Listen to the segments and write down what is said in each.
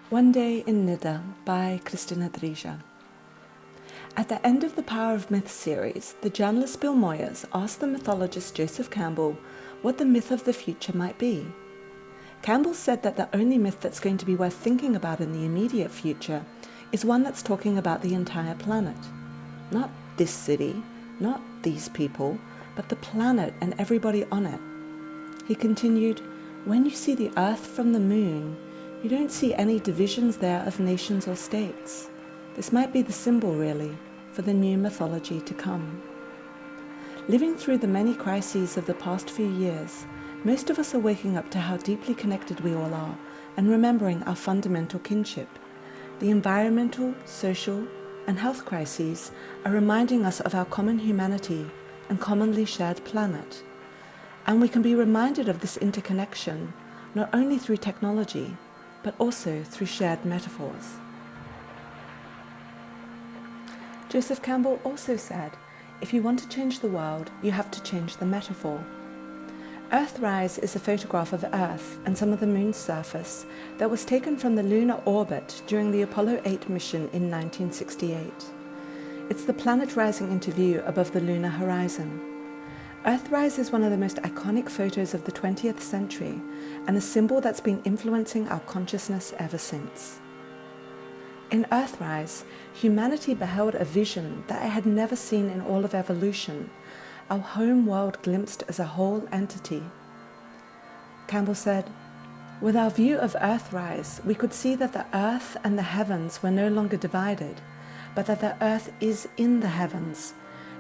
One Day in Nida by Kristina Dryža. At the end of the Power of Myth series, the journalist Bill Moyers asked the mythologist Joseph Campbell what the myth of the future might be. Campbell said that the only myth that's going to be worth thinking about in the immediate future is one that's talking about the entire planet. Not this city, not these people, but the planet and everybody on it. He continued, "When you see the Earth from the moon, you don't see any divisions there of nations or states. This might be the symbol, really, for the new mythology to come." Living through the many crises of the past few years, most of us are waking up to how deeply connected we all are and remembering our fundamental kinship. The environmental, social, and health crises are reminding us of our common humanity and commonly shared planet. And we can be reminded of this interconnection not only through technology, but also through shared metaphors. Joseph Campbell also said, if you want to change the world, you have to change the metaphor. Earthrise is a photograph of Earth and some of the moon's surface that was taken from the lunar orbit during the Apollo 8 mission in 1968. It's the planet rising into view above the lunar horizon. Earthrise is one of the most iconic photos of the 20th century and a symbol that's been influencing our consciousness ever since. In Earthrise, humanity beheld a vision that it had never seen in all of evolution, our home world glimpsed as a whole entity. Campbell said, "With our view of Earthrise, we could see that the earth and the heavens were no longer divided, but that the earth is in the heavens.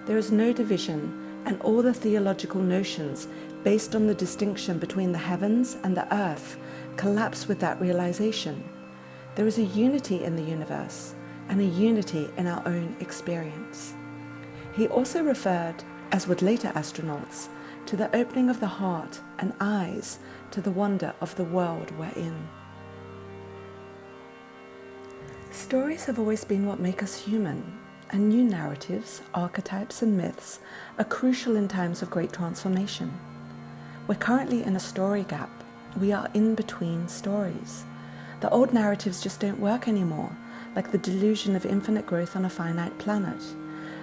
There is no division, and all the theological notions based on the distinction between the heavens and the earth collapse with that realization. There is a unity in the universe and a unity in our own experience." He also referred, as would later astronauts, to the opening of the heart and eyes to the wonder of the world we're in. Stories have always been what make us human, and new narratives, archetypes and myths are crucial in times of great transformation. We're currently in a story gap. We are in between stories. The old narratives just don't work anymore, like the delusion of infinite growth on a finite planet.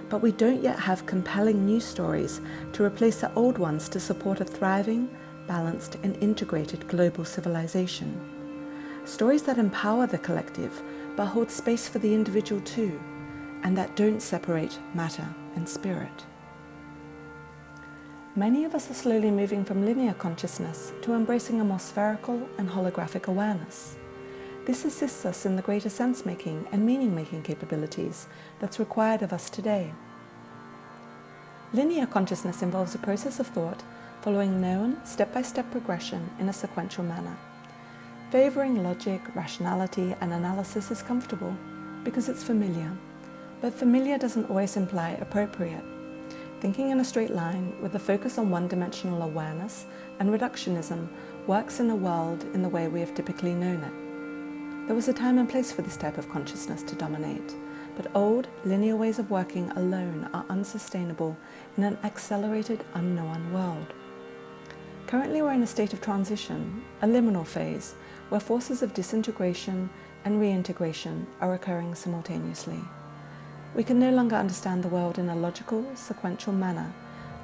But we don't yet have compelling new stories to replace the old ones to support a thriving, balanced and integrated global civilization. Stories that empower the collective, but hold space for the individual too, and that don't separate matter and spirit. Many of us are slowly moving from linear consciousness to embracing a more spherical and holographic awareness. This assists us in the greater sense-making and meaning-making capabilities that's required of us today. Linear consciousness involves a process of thought following known, step-by-step progression in a sequential manner. Favoring logic, rationality, and analysis is comfortable because it's familiar, but familiar doesn't always imply appropriate. Thinking in a straight line with a focus on one-dimensional awareness and reductionism works in a world in the way we have typically known it. There was a time and place for this type of consciousness to dominate, but old, linear ways of working alone are unsustainable in an accelerated, unknown world. Currently we're in a state of transition, a liminal phase, where forces of disintegration and reintegration are occurring simultaneously. We can no longer understand the world in a logical, sequential manner,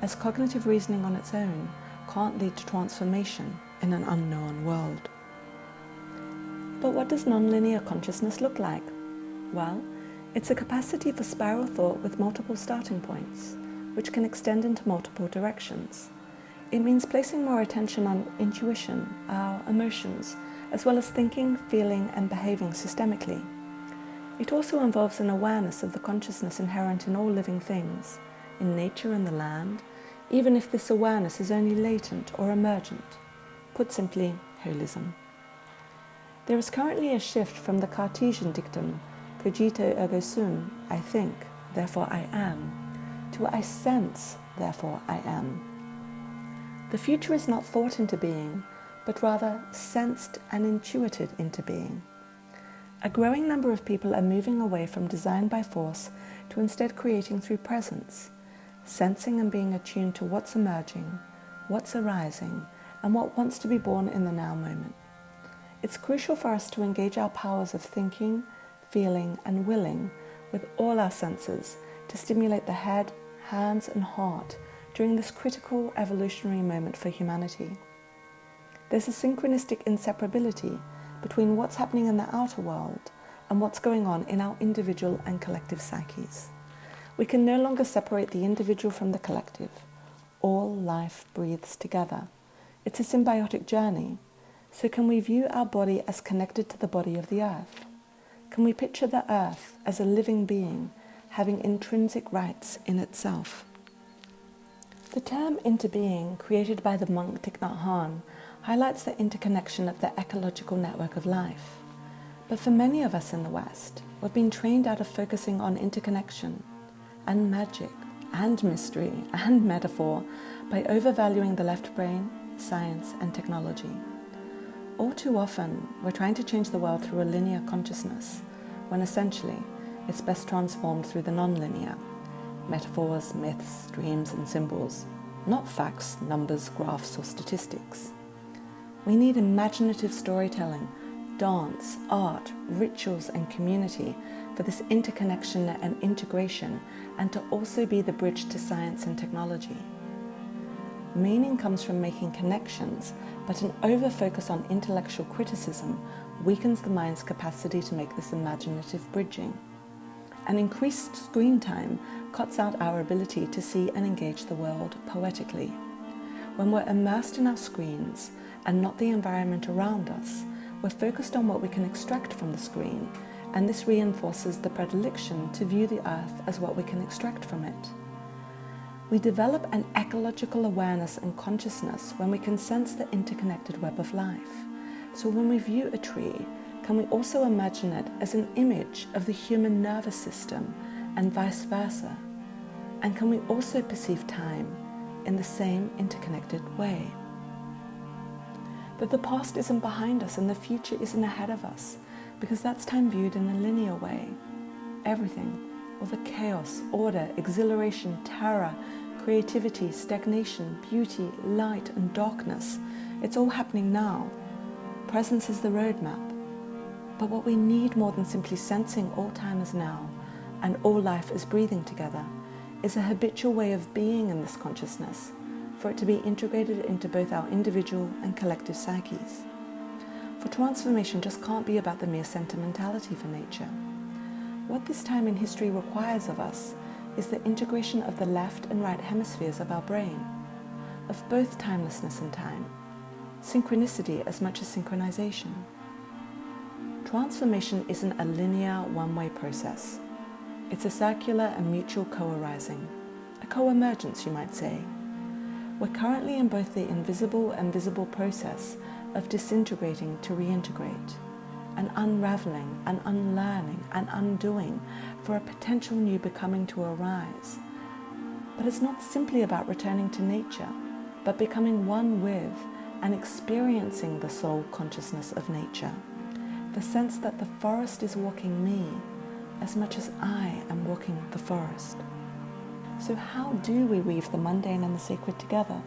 as cognitive reasoning on its own can't lead to transformation in an unknown world. But what does nonlinear consciousness look like? Well, it's a capacity for spiral thought with multiple starting points, which can extend into multiple directions. It means placing more attention on intuition, our emotions, as well as thinking, feeling, and behaving systemically. It also involves an awareness of the consciousness inherent in all living things, in nature and the land, even if this awareness is only latent or emergent. Put simply, holism. There is currently a shift from the Cartesian dictum, cogito ergo sum, I think, therefore I am, to I sense, therefore I am. The future is not thought into being, but rather sensed and intuited into being. A growing number of people are moving away from design by force to instead creating through presence, sensing and being attuned to what's emerging, what's arising, and what wants to be born in the now moment. It's crucial for us to engage our powers of thinking, feeling, and willing with all our senses to stimulate the head, hands, and heart during this critical evolutionary moment for humanity. There's a synchronistic inseparability between what's happening in the outer world and what's going on in our individual and collective psyches. We can no longer separate the individual from the collective. All life breathes together. It's a symbiotic journey. So can we view our body as connected to the body of the earth? Can we picture the earth as a living being having intrinsic rights in itself? The term interbeing, created by the monk Thich Nhat Hanh, highlights the interconnection of the ecological network of life. But for many of us in the West, we've been trained out of focusing on interconnection and magic and mystery and metaphor by overvaluing the left brain, science, and technology. All too often, we're trying to change the world through a linear consciousness, when essentially it's best transformed through the non-linear. Metaphors, myths, dreams, and symbols, not facts, numbers, graphs, or statistics. We need imaginative storytelling, dance, art, rituals, and community for this interconnection and integration, and to also be the bridge to science and technology. Meaning comes from making connections, but an over-focus on intellectual criticism weakens the mind's capacity to make this imaginative bridging. An increased screen time cuts out our ability to see and engage the world poetically. When we're immersed in our screens and not the environment around us, we're focused on what we can extract from the screen, and this reinforces the predilection to view the earth as what we can extract from it. We develop an ecological awareness and consciousness when we can sense the interconnected web of life. So when we view a tree, can we also imagine it as an image of the human nervous system and vice versa? And can we also perceive time in the same interconnected way? That the past isn't behind us and the future isn't ahead of us, because that's time viewed in a linear way. Everything, all the chaos, order, exhilaration, terror, creativity, stagnation, beauty, light, and darkness, it's all happening now. Presence is the roadmap. But what we need more than simply sensing all time is now, and all life is breathing together, is a habitual way of being in this consciousness, for it to be integrated into both our individual and collective psyches. For transformation just can't be about the mere sentimentality for nature. What this time in history requires of us is the integration of the left and right hemispheres of our brain, of both timelessness and time, synchronicity as much as synchronization. Transformation isn't a linear, one-way process. It's a circular and mutual co-arising, a co-emergence, you might say. We're currently in both the invisible and visible process of disintegrating to reintegrate, an unraveling, an unlearning, an undoing for a potential new becoming to arise. But it's not simply about returning to nature, but becoming one with and experiencing the soul consciousness of nature. The sense that the forest is walking me as much as I am walking the forest. So how do we weave the mundane and the sacred together?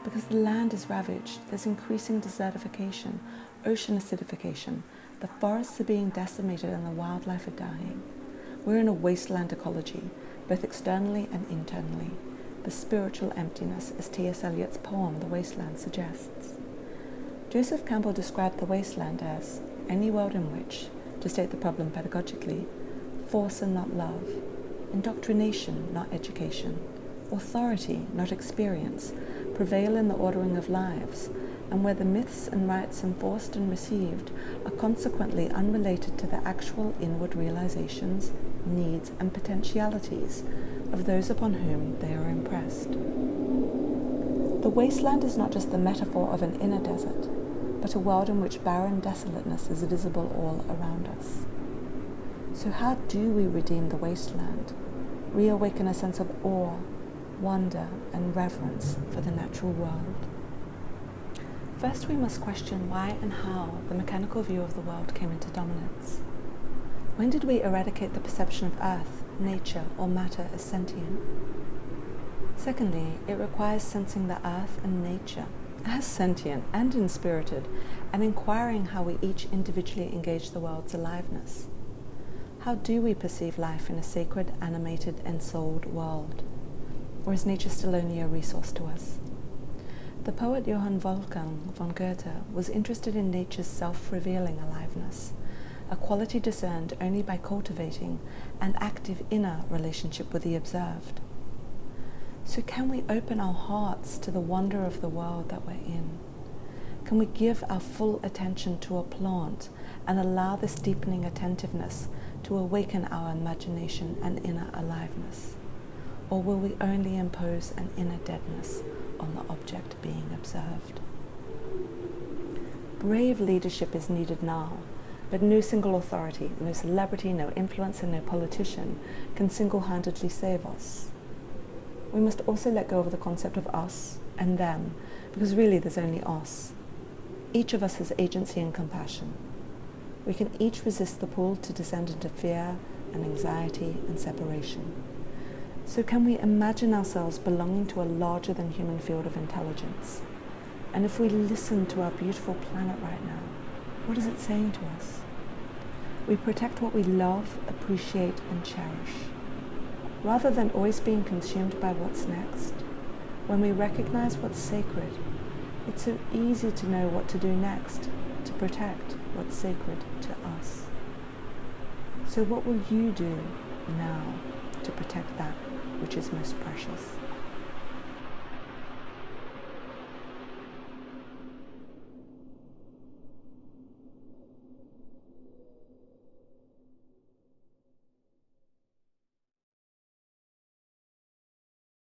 Because the land is ravaged, there's increasing desertification, ocean acidification, the forests are being decimated and the wildlife are dying. We're in a wasteland ecology, both externally and internally. The spiritual emptiness, as T.S. Eliot's poem, The Wasteland, suggests. Joseph Campbell described the wasteland as any world in which, to state the problem pedagogically, force and not love, indoctrination, not education, authority, not experience, prevail in the ordering of lives, and where the myths and rites enforced and received are consequently unrelated to the actual inward realizations, needs, and potentialities of those upon whom they are impressed. The wasteland is not just the metaphor of an inner desert, but a world in which barren desolateness is visible all around us. So how do we redeem the wasteland, reawaken a sense of awe, wonder, and reverence for the natural world? First, we must question why and how the mechanical view of the world came into dominance. When did we eradicate the perception of earth, nature, or matter as sentient? Secondly, it requires sensing the earth and nature as sentient and inspirited, and inquiring how we each individually engage the world's aliveness. How do we perceive life in a sacred, animated, ensouled world? Or is nature still only a resource to us? The poet Johann Wolfgang von Goethe was interested in nature's self-revealing aliveness, a quality discerned only by cultivating an active inner relationship with the observed. So can we open our hearts to the wonder of the world that we're in? Can we give our full attention to a plant and allow this deepening attentiveness to awaken our imagination and inner aliveness? Or will we only impose an inner deadness on the object being observed? Brave leadership is needed now, but no single authority, no celebrity, no influencer, no politician can single-handedly save us. We must also let go of the concept of us and them, because really there's only us. Each of us has agency and compassion. We can each resist the pull to descend into fear and anxiety and separation. So can we imagine ourselves belonging to a larger than human field of intelligence? And if we listen to our beautiful planet right now, what is it saying to us? We protect what we love, appreciate, and cherish. Rather than always being consumed by what's next, when we recognize what's sacred, it's so easy to know what to do next to protect what's sacred to us. So what will you do now to protect that which is most precious?